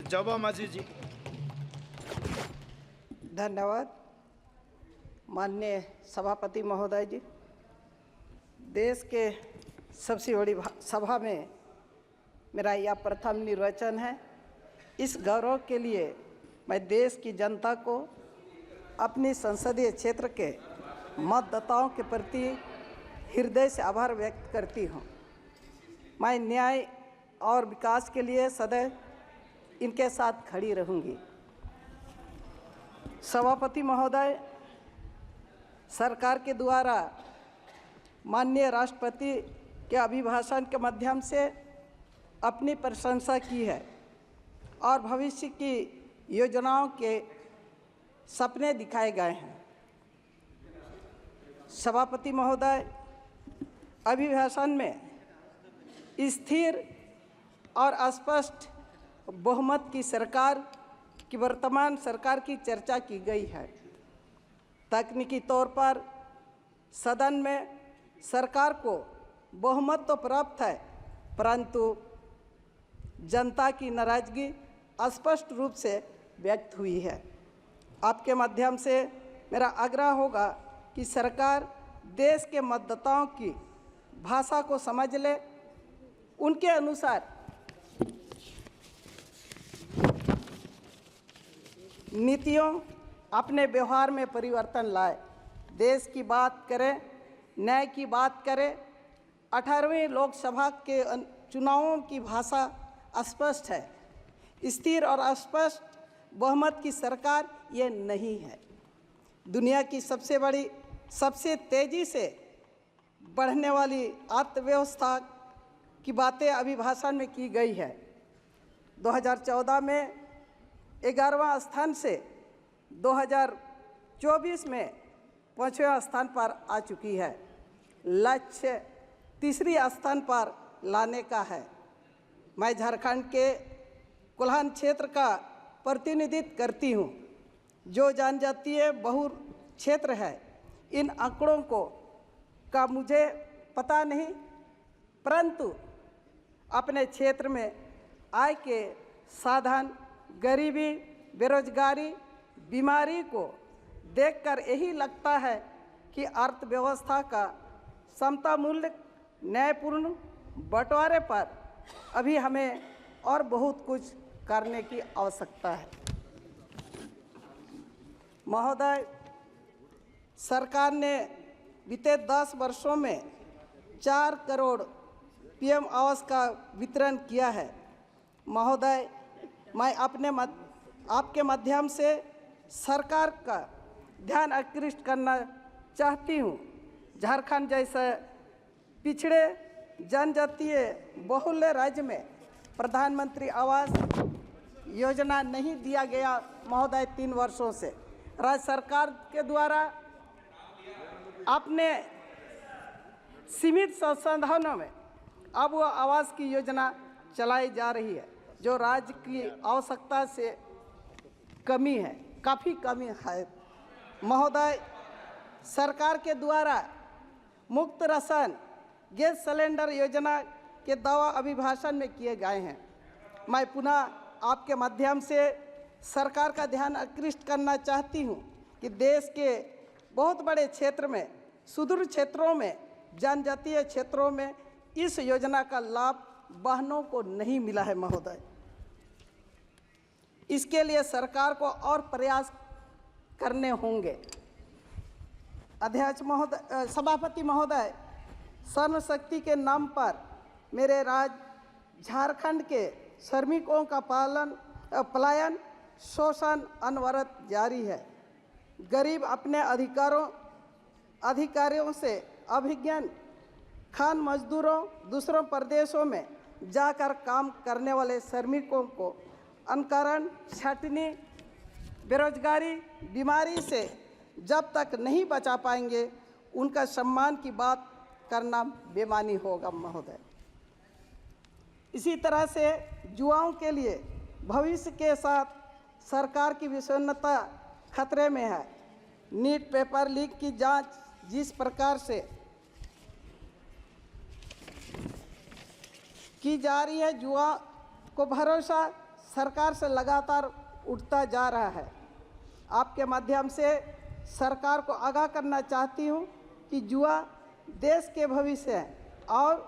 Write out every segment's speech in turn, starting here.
जबा माझी जी। धन्यवाद माननीय सभापति महोदय जी। देश के सबसे बड़ी सभा में मेरा यह प्रथम निर्वाचन है। इस गौरव के लिए मैं देश की जनता को अपनी संसदीय क्षेत्र के मतदाताओं के प्रति हृदय से आभार व्यक्त करती हूँ। मैं न्याय और विकास के लिए सदैव इनके साथ खड़ी रहूँगी। सभापति महोदय, सरकार के द्वारा माननीय राष्ट्रपति के अभिभाषण के माध्यम से अपनी प्रशंसा की है और भविष्य की योजनाओं के सपने दिखाए गए हैं। सभापति महोदय, अभिभाषण में स्थिर और स्पष्ट बहुमत की सरकार की वर्तमान सरकार की चर्चा की गई है। तकनीकी तौर पर सदन में सरकार को बहुमत तो प्राप्त है, परंतु जनता की नाराजगी स्पष्ट रूप से व्यक्त हुई है। आपके माध्यम से मेरा आग्रह होगा कि सरकार देश के मतदाताओं की भाषा को समझ ले, उनके अनुसार नीतियों अपने व्यवहार में परिवर्तन लाए। देश की बात करें, न्याय की बात करें। 18वीं लोकसभा के चुनावों की भाषा स्पष्ट है। स्थिर और स्पष्ट बहुमत की सरकार ये नहीं है। दुनिया की सबसे तेज़ी से बढ़ने वाली अर्थव्यवस्था की बातें अभिभाषण में की गई है। 2014 में 11वां स्थान से 2024 में 5वें स्थान पर आ चुकी है। लक्ष्य तीसरी स्थान पर लाने का है। मैं झारखंड के कोल्हान क्षेत्र का प्रतिनिधित्व करती हूँ, जो जनजातीय बहुल क्षेत्र है। इन आंकड़ों का मुझे पता नहीं, परंतु अपने क्षेत्र में आय के साधन, गरीबी, बेरोजगारी, बीमारी को देखकर यही लगता है कि अर्थव्यवस्था का समता मूल्य न्यायपूर्ण बंटवारे पर अभी हमें और बहुत कुछ करने की आवश्यकता है। महोदय, सरकार ने बीते 10 वर्षों में 4 करोड़ पीएम आवास का वितरण किया है। महोदय, मैं आपके माध्यम से सरकार का ध्यान आकृष्ट करना चाहती हूँ। झारखंड जैसे पिछड़े जनजातीय बहुल राज्य में प्रधानमंत्री आवास योजना नहीं दिया गया महोदय। 3 वर्षों से राज्य सरकार के द्वारा अपने सीमित संसाधनों में अब वो आवास की योजना चलाई जा रही है, जो राज्य की आवश्यकता से कमी है, काफ़ी कमी है। महोदय, सरकार के द्वारा मुफ्त राशन गैस सिलेंडर योजना के दावा अभिभाषण में किए गए हैं। मैं पुनः आपके माध्यम से सरकार का ध्यान आकृष्ट करना चाहती हूँ कि देश के बहुत बड़े क्षेत्र में, सुदूर क्षेत्रों में, जनजातीय क्षेत्रों में इस योजना का लाभ वाहनों को नहीं मिला है। महोदय, इसके लिए सरकार को और प्रयास करने होंगे। अध्यक्ष महोदय, सभापति महोदय, श्रम शक्ति के नाम पर मेरे राज्य झारखंड के श्रमिकों का पलायन, शोषण अनवरत जारी है। गरीब अपने अधिकारियों से अभिज्ञान खान मजदूरों, दूसरों प्रदेशों में जाकर काम करने वाले श्रमिकों को अनकरण, छटनी, बेरोजगारी, बीमारी से जब तक नहीं बचा पाएंगे, उनका सम्मान की बात करना बेमानी होगा। महोदय, इसी तरह से युवाओं के लिए भविष्य के साथ सरकार की विसन्नता खतरे में है। नीट पेपर लीक की जांच जिस प्रकार से की जा रही है, युवा को भरोसा सरकार से लगातार उठता जा रहा है। आपके माध्यम से सरकार को आगाह करना चाहती हूँ कि युवा देश के भविष्य है और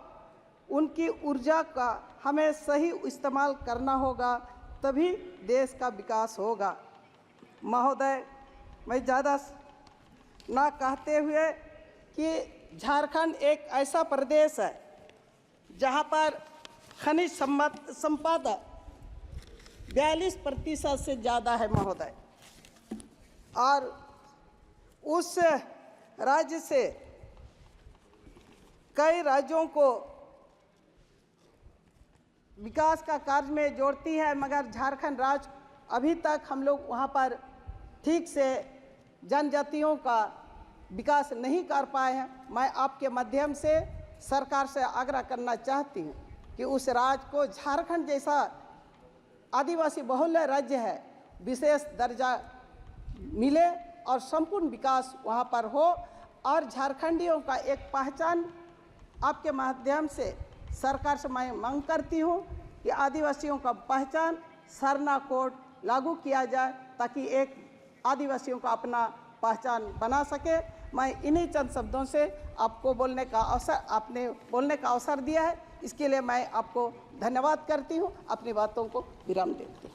उनकी ऊर्जा का हमें सही इस्तेमाल करना होगा, तभी देश का विकास होगा। महोदय, मैं ज़्यादा ना कहते हुए कि झारखंड एक ऐसा प्रदेश है जहाँ पर खनिज संपदा 42% से ज़्यादा है महोदय, और उस राज्य से कई राज्यों को विकास का कार्य में जोड़ती है, मगर झारखंड राज्य अभी तक हम लोग वहाँ पर ठीक से जनजातियों का विकास नहीं कर पाए हैं। मैं आपके माध्यम से सरकार से आग्रह करना चाहती हूँ कि उस राज्य को झारखंड जैसा आदिवासी बहुल राज्य है विशेष दर्जा मिले और संपूर्ण विकास वहाँ पर हो, और झारखंडियों का एक पहचान आपके माध्यम से सरकार से मैं मांग करती हूँ कि आदिवासियों का पहचान सरना कोड लागू किया जाए ताकि एक आदिवासियों का अपना पहचान बना सके। मैं इन्हीं चंद शब्दों से आपको आपने बोलने का अवसर दिया है, इसके लिए मैं आपको धन्यवाद करती हूँ। अपनी बातों को विराम देती हूँ।